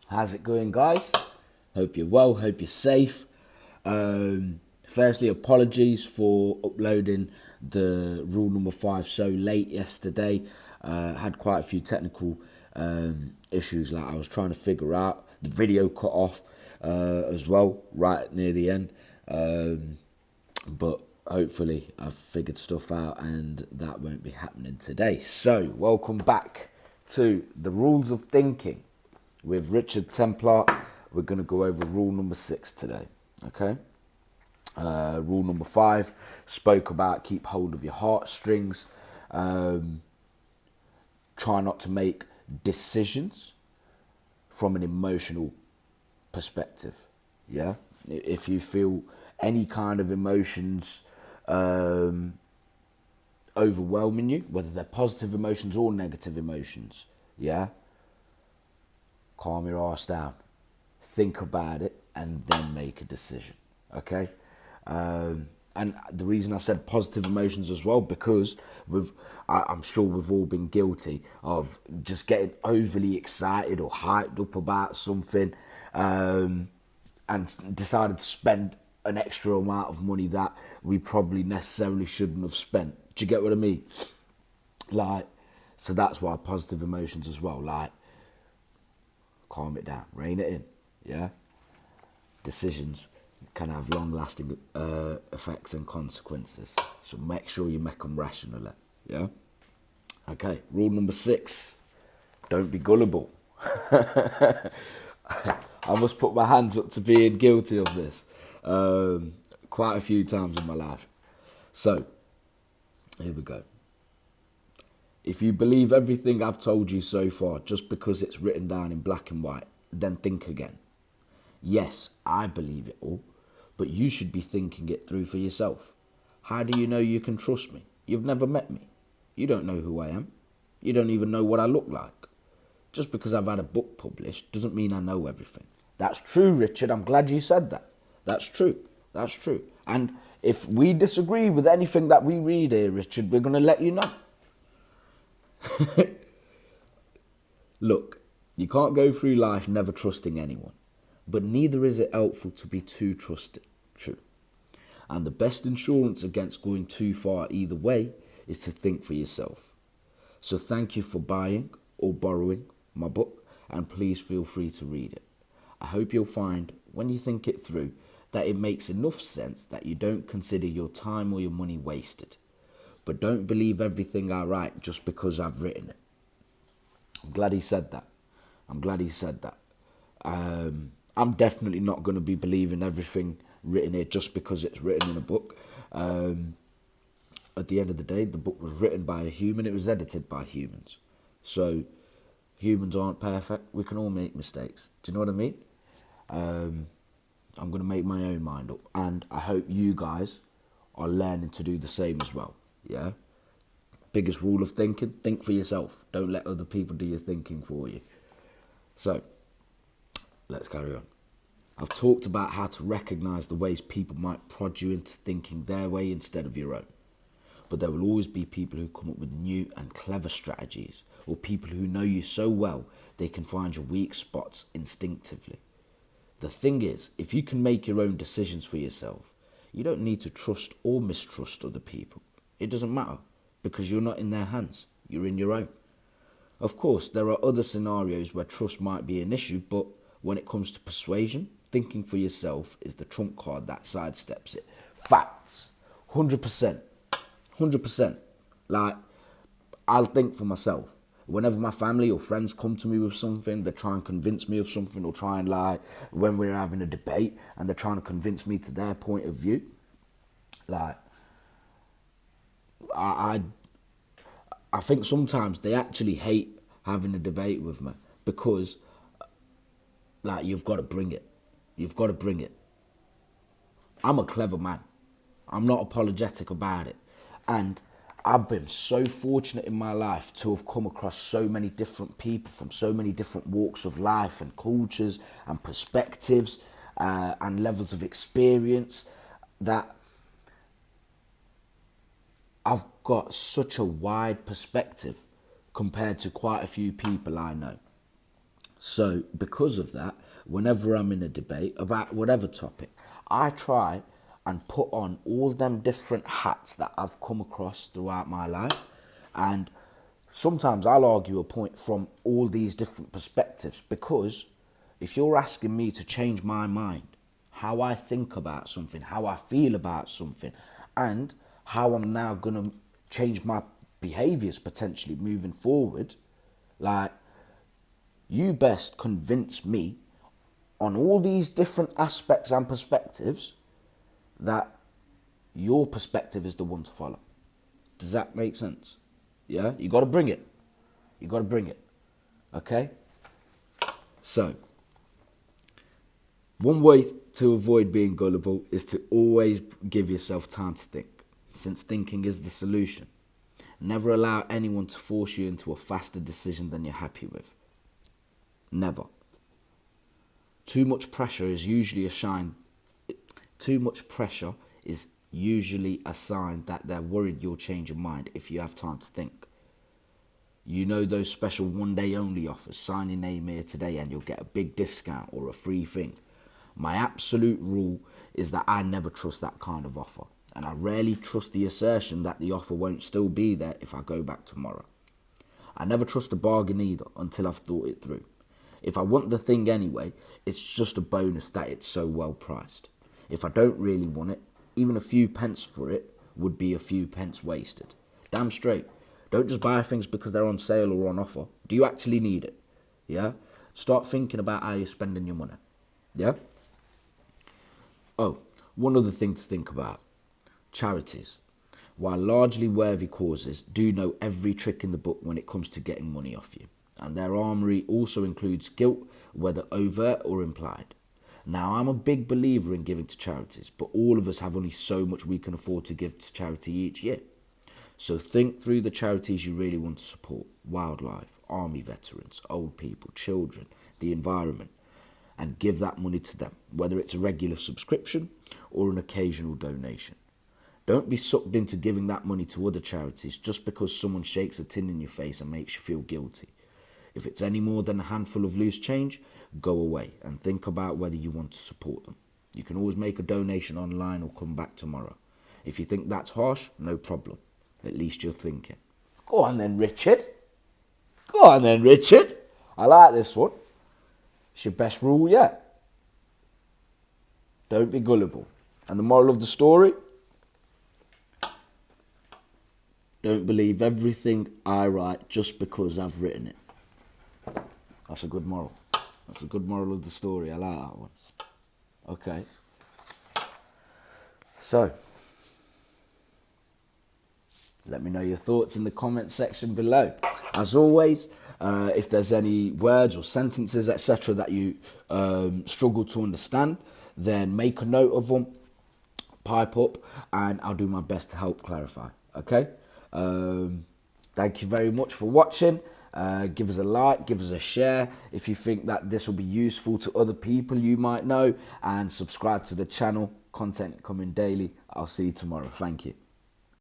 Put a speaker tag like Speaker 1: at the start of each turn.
Speaker 1: How's it going, guys? Hope you're well, hope you're safe. Firstly, apologies for uploading the rule number 5 so late yesterday. Had quite a few technical issues like I was trying to figure out. The video cut off as well, right near the end. But hopefully I've figured stuff out and that won't be happening today. So, welcome back to the rules of thinking with Richard Templar. We're going to go over rule number 6 today, okay? Rule number 5 spoke about keep hold of your heartstrings. Try not to make decisions from an emotional perspective, yeah? If you feel any kind of emotions overwhelming you, whether they're positive emotions or negative emotions, yeah? Calm your ass down. Think about it and then make a decision, okay? And the reason I said positive emotions as well, because I'm sure we've all been guilty of just getting overly excited or hyped up about something and decided to spend an extra amount of money that we probably necessarily shouldn't have spent. Do you get what I mean? Like, so that's why positive emotions as well, like, calm it down, rein it in, yeah? Decisions can have long-lasting effects and consequences, so make sure you make them rationally, yeah? Okay, rule number 6, don't be gullible. I must put my hands up to being guilty of this quite a few times in my life. So, here we go. If you believe everything I've told you so far just because it's written down in black and white, then think again. Yes, I believe it all, but you should be thinking it through for yourself. How do you know you can trust me? You've never met me. You don't know who I am. You don't even know what I look like. Just because I've had a book published doesn't mean I know everything. That's true, Richard. I'm glad you said that. That's true. That's true. And if we disagree with anything that we read here, Richard, we're going to let you know. Look, you can't go through life never trusting anyone, but neither is it helpful to be too trusted. True. And the best insurance against going too far either way is to think for yourself. So thank you for buying or borrowing my book, and please feel free to read it. I hope you'll find, when you think it through, that it makes enough sense that you don't consider your time or your money wasted. But don't believe everything I write just because I've written it. I'm glad he said that. I'm glad he said that. I'm definitely not going to be believing everything written here just because it's written in a book. At the end of the day, the book was written by a human. It was edited by humans. So humans aren't perfect. We can all make mistakes. Do you know what I mean? I'm going to make my own mind up. And I hope you guys are learning to do the same as well. Yeah? Biggest rule of thinking, think for yourself. Don't let other people do your thinking for you. So, let's carry on. I've talked about how to recognise the ways people might prod you into thinking their way instead of your own. But there will always be people who come up with new and clever strategies, or people who know you so well they can find your weak spots instinctively. The thing is, if you can make your own decisions for yourself, you don't need to trust or mistrust other people. It doesn't matter, because you're not in their hands, you're in your own. Of course, there are other scenarios where trust might be an issue, but when it comes to persuasion, thinking for yourself is the trump card that sidesteps it. Facts. 100%. 100%. Like, I'll think for myself. Whenever my family or friends come to me with something, they try and convince me of something, or try and, like, when we're having a debate and they're trying to convince me to their point of view, like, I think sometimes they actually hate having a debate with me because, like, you've got to bring it. You've got to bring it. I'm a clever man. I'm not apologetic about it. And I've been so fortunate in my life to have come across so many different people from so many different walks of life and cultures and perspectives and levels of experience that I've got such a wide perspective compared to quite a few people I know. So because of that, whenever I'm in a debate about whatever topic, I try and put on all them different hats that I've come across throughout my life. And sometimes I'll argue a point from all these different perspectives, because if you're asking me to change my mind, how I think about something, how I feel about something, and how I'm now going to change my behaviours potentially moving forward, like, you best convince me on all these different aspects and perspectives that your perspective is the one to follow. Does that make sense? Yeah? You got to bring it. You got to bring it. Okay? So, one way to avoid being gullible is to always give yourself time to think, since thinking is the solution. Never allow anyone to force you into a faster decision than you're happy with. Never. Too much pressure is usually a sign that they're worried you'll change your mind if you have time to think. You know those special one-day only offers, sign your name here today and you'll get a big discount or a free thing. My absolute rule is that I never trust that kind of offer, and I rarely trust the assertion that the offer won't still be there if I go back tomorrow. I never trust a bargain either until I've thought it through. If I want the thing anyway, it's just a bonus that it's so well priced. If I don't really want it, even a few pence for it would be a few pence wasted. Damn straight. Don't just buy things because they're on sale or on offer. Do you actually need it? Yeah? Start thinking about how you're spending your money. Yeah? Oh, one other thing to think about. Charities. While largely worthy causes, do know every trick in the book when it comes to getting money off you. And their armoury also includes guilt, whether overt or implied. Now, I'm a big believer in giving to charities, but all of us have only so much we can afford to give to charity each year. So think through the charities you really want to support: wildlife, army veterans, old people, children, the environment, and give that money to them, whether it's a regular subscription or an occasional donation. Don't be sucked into giving that money to other charities just because someone shakes a tin in your face and makes you feel guilty. If it's any more than a handful of loose change, go away and think about whether you want to support them. You can always make a donation online or come back tomorrow. If you think that's harsh, no problem. At least you're thinking. Go on then, Richard. Go on then, Richard. I like this one. It's your best rule yet. Don't be gullible. And the moral of the story? Don't believe everything I write just because I've written it. That's a good moral. That's a good moral of the story. I like that one. Okay. So, let me know your thoughts in the comment section below. As always, if there's any words or sentences, etc., that you struggle to understand, then make a note of them, pipe up, and I'll do my best to help clarify. Okay? Thank you very much for watching. Give us a like, give us a share if you think that this will be useful to other people you might know, and subscribe to the channel. Content coming daily. I'll see you tomorrow. Thank you.